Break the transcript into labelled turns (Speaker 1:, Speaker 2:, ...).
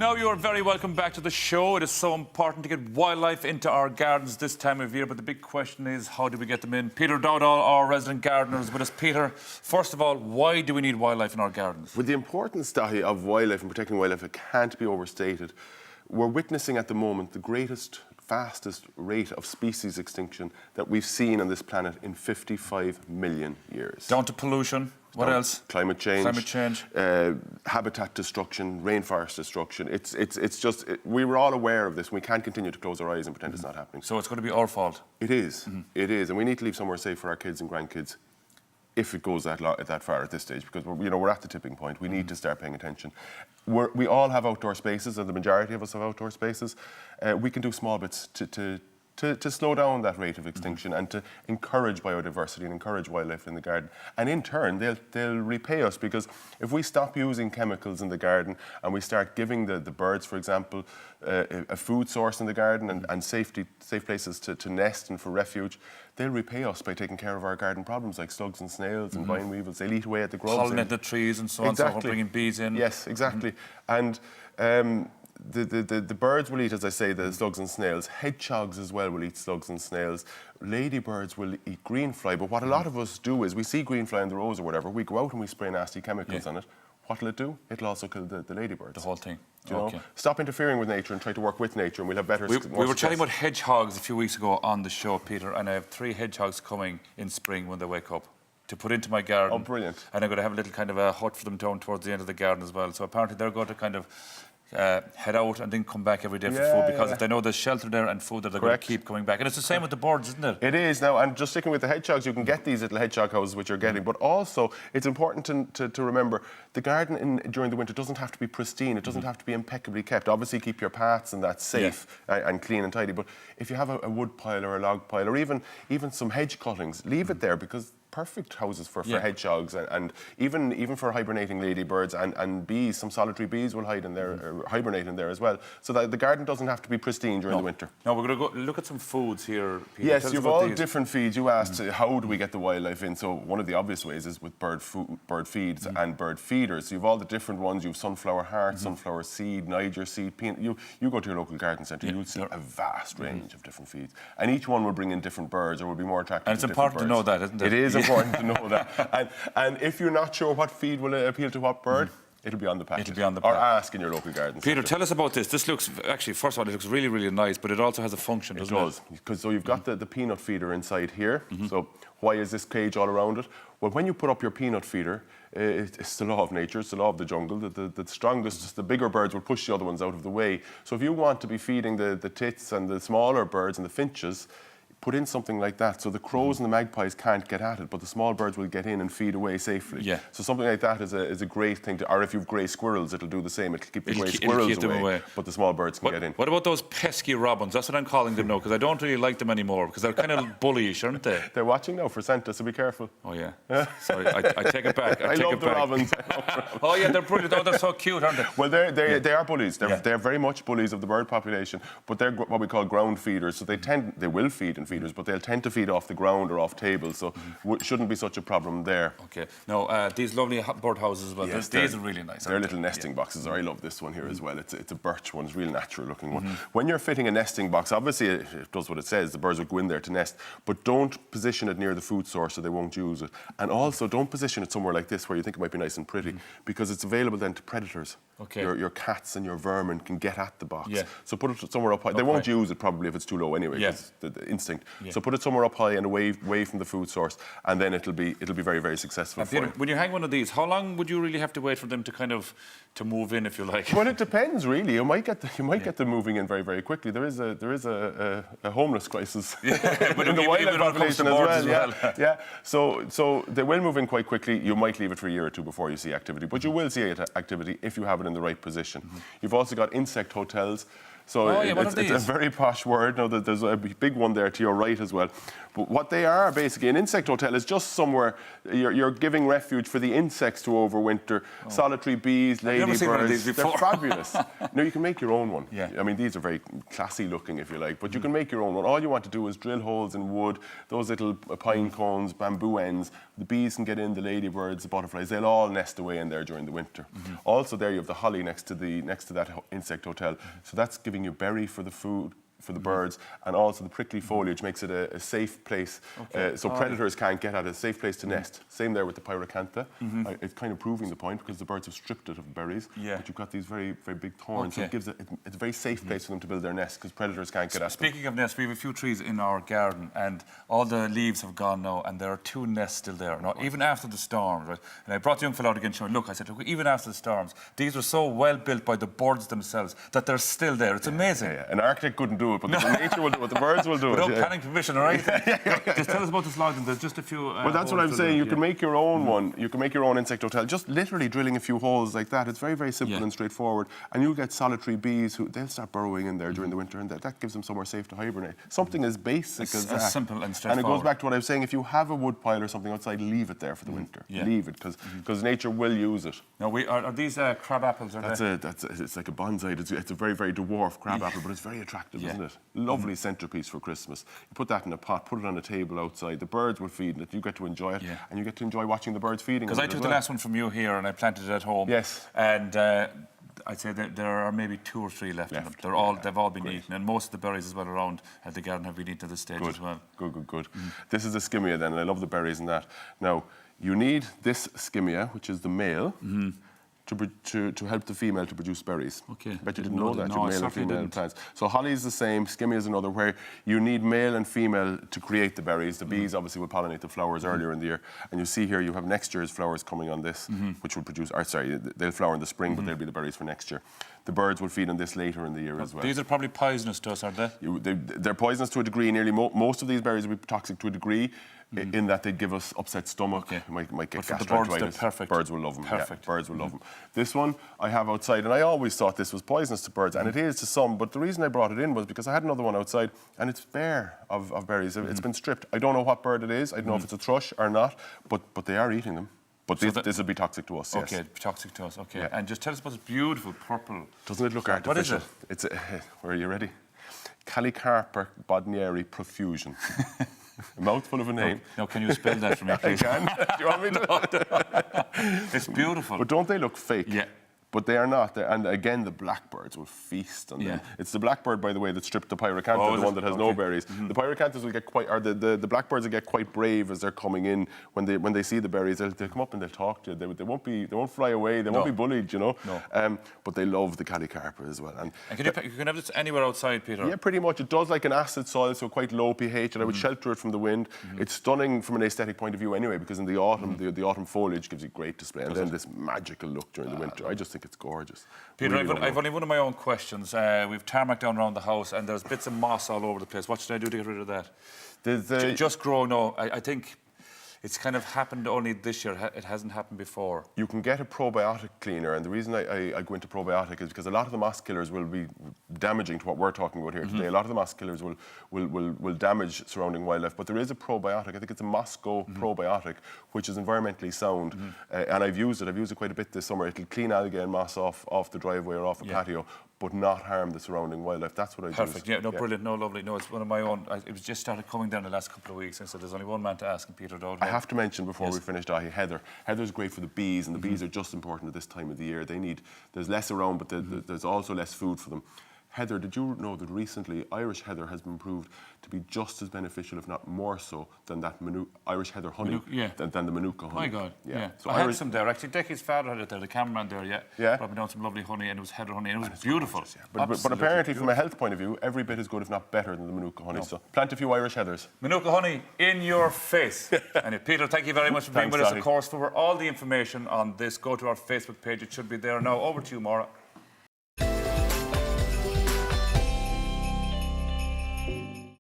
Speaker 1: Now, you're very welcome back to the show. It is so important to get wildlife into our gardens this time of year, but the big question is, how do we get them in? Peter Dowdall, our resident gardener, is with us. Peter, first of all, why do we need wildlife in our gardens?
Speaker 2: Well, the importance, Daithi, of wildlife and protecting wildlife, it can't be overstated. We're witnessing at the moment the greatest, fastest rate of species extinction that we've seen on this planet in 55 million years.
Speaker 1: Down to pollution. What else?
Speaker 2: Climate change.
Speaker 1: Climate change.
Speaker 2: Habitat destruction, rainforest destruction. It's just, we were all aware of this. We can't continue to close our eyes and pretend it's not happening.
Speaker 1: So it's going to be our fault?
Speaker 2: It is. It is. And we need to leave somewhere safe for our kids and grandkids if it goes that far at this stage, because we're at the tipping point. We need to start paying attention. We all have outdoor spaces, and the majority of us have outdoor spaces. We can do small bits to slow down that rate of extinction and to encourage biodiversity and encourage wildlife in the garden. And in turn, they'll repay us, because if we stop using chemicals in the garden and we start giving the birds, for example, a food source in the garden and safe places to nest and for refuge, they'll repay us by taking care of our garden problems like slugs and snails and vine weevils. They'll eat away at the grubs.
Speaker 1: Pollinate the trees and so on, so we're bringing bees in.
Speaker 2: Yes, exactly. And the birds will eat, as I say, the slugs and snails. Hedgehogs as well will eat slugs and snails. Ladybirds will eat greenfly. But what a lot of us do is we see greenfly in the rows or whatever, we go out and we spray nasty chemicals on it. What'll it do? It'll also kill the ladybirds.
Speaker 1: The whole thing.
Speaker 2: Do you know? Stop interfering with nature and try to work with nature, and we'll have better.
Speaker 1: We were chatting about hedgehogs a few weeks ago on the show, Peter, and I have 3 hedgehogs coming in spring when they wake up to put into my garden.
Speaker 2: Oh, brilliant.
Speaker 1: And I'm going to have a little kind of a hut for them down towards the end of the garden as well. So apparently they're going to kind of head out and then come back every day for food, because if they know there's shelter there and food, they're going to keep coming back. And it's the same with the birds, isn't it?
Speaker 2: It is. Now, and just sticking with the hedgehogs, you can get these little hedgehog houses which you're getting, but also it's important to remember the garden during the winter doesn't have to be pristine. It doesn't have to be impeccably kept. Obviously, keep your paths and that's safe and clean and tidy. But if you have a wood pile or a log pile or even some hedge cuttings, leave it there, because perfect houses for hedgehogs and even for hibernating ladybirds and bees. Some solitary bees will hide in there, or hibernate in there as well. So that the garden doesn't have to be pristine during the winter.
Speaker 1: Now we're going to go look at some foods here, Peter.
Speaker 2: Yes, you've all different feeds. You asked how do we get the wildlife in? So one of the obvious ways is with bird feeds and bird feeders. So you've all the different ones. You've sunflower heart, sunflower seed, Niger seed, peanut. You go to your local garden centre, you'll see a vast range of different feeds, and each one will bring in different birds or will be more attractive.
Speaker 1: And it's important to know that, isn't it?
Speaker 2: It is important to know that. And if you're not sure what feed will appeal to what bird, it'll be on the packet.
Speaker 1: It'll be on the packet.
Speaker 2: Or ask in your local garden
Speaker 1: Peter,
Speaker 2: centre.
Speaker 1: tell us about this. This looks, actually, first of all, it looks really, really nice, but it also has a function, doesn't it?
Speaker 2: It does. Because so you've got the peanut feeder inside here. So why is this cage all around it? Well, when you put up your peanut feeder, it's the law of nature, it's the law of the jungle. The strongest, the bigger birds will push the other ones out of the way. So if you want to be feeding the tits and the smaller birds and the finches, put in something like that, so the crows and the magpies can't get at it, but the small birds will get in and feed away safely. Yeah. So something like that is a great thing to, or if you've grey squirrels, it'll do the same. It'll keep the grey squirrels away, but the small birds can get in.
Speaker 1: What about those pesky robins? That's what I'm calling them now, because I don't really like them anymore, because they're kind of bullyish, aren't they?
Speaker 2: They're watching now for Santa, so be careful.
Speaker 1: Oh, yeah. Sorry, I take it back.
Speaker 2: I love the robins.
Speaker 1: Oh, yeah, they're brilliant. Oh, they're so cute, aren't they?
Speaker 2: Well, they are bullies. They're very much bullies of the bird population, but they're what we call ground feeders. So they will feed in feeders, but they'll tend to feed off the ground or off tables, so shouldn't be such a problem there.
Speaker 1: Okay. Now, these lovely bird houses as well.
Speaker 2: Yes,
Speaker 1: these are really nice.
Speaker 2: They're little nesting boxes. I love this one here as well. It's a birch one. It's a real natural looking one. When you're fitting a nesting box, obviously it does what it says. The birds will go in there to nest, but don't position it near the food source so they won't use it. And also don't position it somewhere like this where you think it might be nice and pretty, because it's available then to predators. Okay. Your cats and your vermin can get at the box. Yeah. So put it somewhere up high. They won't use it probably if it's too low anyway, because the instinct. Yeah. So put it somewhere up high and away from the food source, and then it'll be very, very successful for you.
Speaker 1: When you hang one of these, how long would you really have to wait for them to kind of to move in, if you like?
Speaker 2: Well, it depends really. You might get them moving in very, very quickly. There is a homeless crisis in the wildlife population as well. Yeah. So they will move in quite quickly. You might leave it for a year or two before you see activity, but you will see activity if you have it in the right position. You've also got insect hotels. So
Speaker 1: what are
Speaker 2: it's a
Speaker 1: these?
Speaker 2: very posh word. Now, there's a big one there to your right as well. But what they are, basically, an insect hotel is just somewhere you're giving refuge for the insects to overwinter. Solitary bees,
Speaker 1: I've never seen one of these
Speaker 2: ladybirds. They're
Speaker 1: before.
Speaker 2: fabulous. No, you can make your own one.
Speaker 1: Yeah.
Speaker 2: I mean, these are very classy looking, if you like, but you can make your own one. All you want to do is drill holes in wood, those little pine cones, bamboo ends. The bees can get in, the ladybirds, the butterflies, they'll all nest away in there during the winter. Also there you have the holly next to that insect hotel. So that's giving you berry for the food, for the birds, and also the prickly foliage makes it a safe place, so predators can't get at it, a safe place to nest. Same there with the pyracantha. It's kind of proving the point because the birds have stripped it of berries, but you've got these very, very big thorns, so it's a very safe place for them to build their nest because predators can't get at them.
Speaker 1: Speaking of nests, we have a few trees in our garden and all the leaves have gone now and there are 2 nests still there. Now, even after the storms, right? And I brought the young fellow out again showing, look, I said, look, even after the storms, these were so well built by the birds themselves that they're still there. It's amazing.
Speaker 2: An architect couldn't do it, but the nature will do it, the birds will do it.
Speaker 1: Without planning permission or anything. Just tell us about this lodging. There's just a few...
Speaker 2: well, that's what I'm saying. You can make your own one. You can make your own insect hotel. Just literally drilling a few holes like that. It's very, very simple and straightforward. And you'll get solitary bees who they'll start burrowing in there during the winter, and that gives them somewhere safe to hibernate. Something as basic as that.
Speaker 1: As simple and straightforward.
Speaker 2: And it goes back to what I was saying. If you have a wood pile or something outside, leave it there for the winter. Leave it, because nature will use it.
Speaker 1: Now, are these crab apples?
Speaker 2: It's like a bonsai. It's a very, very dwarf crab apple, but it's very attractive, isn't it? Lovely centerpiece for Christmas. You put that in a pot, put it on a table outside. The birds will feed it. You get to enjoy it, and you get to enjoy watching the birds feeding.
Speaker 1: Because I took the last one from you here and I planted it at home.
Speaker 2: Yes.
Speaker 1: And I'd say that there are maybe 2 or 3 left in them. They've all been eaten, and most of the berries as well around at the garden have been eaten at this stage as well.
Speaker 2: Good. This is the skimmia then, and I love the berries and that. Now, you need this skimmia, which is the male, to help the female to produce berries.
Speaker 1: Okay.
Speaker 2: I bet you didn't know that,
Speaker 1: No,
Speaker 2: your
Speaker 1: I
Speaker 2: male and
Speaker 1: certainly
Speaker 2: female
Speaker 1: didn't.
Speaker 2: plants. So holly is the same, skimmia is another, where you need male and female to create the berries. The bees obviously will pollinate the flowers earlier in the year. And you see here you have next year's flowers coming on this, which will produce, they'll flower in the spring, but they'll be the berries for next year. The birds will feed on this later in the year as well.
Speaker 1: These are probably poisonous to us, aren't they?
Speaker 2: They're poisonous to a degree. Nearly most of these berries will be toxic to a degree, in that they give us upset stomach. Might get
Speaker 1: But for the birds,
Speaker 2: gastritis.
Speaker 1: they're perfect.
Speaker 2: Birds will love them.
Speaker 1: Perfect.
Speaker 2: Birds will love them. This one I have outside, and I always thought this was poisonous to birds, and it is to some. But the reason I brought it in was because I had another one outside, and it's bare of berries. It's been stripped. I don't know what bird it is. I don't know if it's a thrush or not. But they are eating them. But this would be toxic to us.
Speaker 1: Okay, toxic to us. Okay, and just tell us about this beautiful purple.
Speaker 2: Doesn't it look artificial?
Speaker 1: What is it?
Speaker 2: Are you ready? Calicarpa bodnieri profusion. A mouthful of a name.
Speaker 1: Now, can you spell that for me, please?
Speaker 2: I can. Do you want me to?
Speaker 1: It's beautiful.
Speaker 2: But don't they look fake?
Speaker 1: Yeah.
Speaker 2: But they are not. And again, the blackbirds will feast on them. It's the blackbird, by the way, that stripped the pyracantha, the one that has no berries. The pyracanthas will get quite, or the blackbirds will get quite brave as they're coming in. When they see the berries, they'll come up and they'll talk to you. They won't fly away. They won't be bullied, you know.
Speaker 1: No.
Speaker 2: But they love the calicarpa as well.
Speaker 1: And you can have this anywhere outside, Peter?
Speaker 2: Yeah, pretty much. It does like an acid soil, so quite low pH, and I would shelter it from the wind. It's stunning from an aesthetic point of view anyway, because in the autumn, the autumn foliage gives it great display, and then this magical look during the winter. I just think it's gorgeous.
Speaker 1: Peter,
Speaker 2: Really
Speaker 1: I've only one of my own questions. We've tarmac down around the house, and there's bits of moss all over the place. What should I do to get rid of that? Just grow? No, I think it's kind of happened only this year. It hasn't happened before.
Speaker 2: You can get a probiotic cleaner, and the reason I go into probiotic is because a lot of the moss killers will be damaging to what we're talking about here today. A lot of the moss killers will damage surrounding wildlife, but there is a probiotic. I think it's a Moscow probiotic, which is environmentally sound, and I've used it quite a bit this summer. It'll clean algae and moss off the driveway or off a patio, but not harm the surrounding wildlife. That's what I do.
Speaker 1: Perfect. Yeah, brilliant. No, lovely. No, it's one of my own. It was just started coming down the last couple of weeks, and so there's only one man to ask, and Peter Dowdall.
Speaker 2: I have to mention before we finish, Daithi, heather. Heather's great for the bees, and the bees are just important at this time of the year. There's less around, but there's also less food for them. Heather, did you know that recently Irish heather has been proved to be just as beneficial, if not more so, than that Irish heather honey, than the Manuka honey?
Speaker 1: My God, yeah.
Speaker 2: So
Speaker 1: I had some there. Actually, Decky's father had it there, the cameraman there,
Speaker 2: Yeah.
Speaker 1: brought me down some lovely honey, and it was heather honey, and it was beautiful.
Speaker 2: Gorgeous, yeah. But apparently, from a health point of view, every bit as good, if not better, than the Manuka honey. So plant a few Irish heathers.
Speaker 1: Manuka honey in your face. And Peter, thank you very much for being with us. Of course, for all the information on this, go to our Facebook page. It should be there now. Over to you, Maura.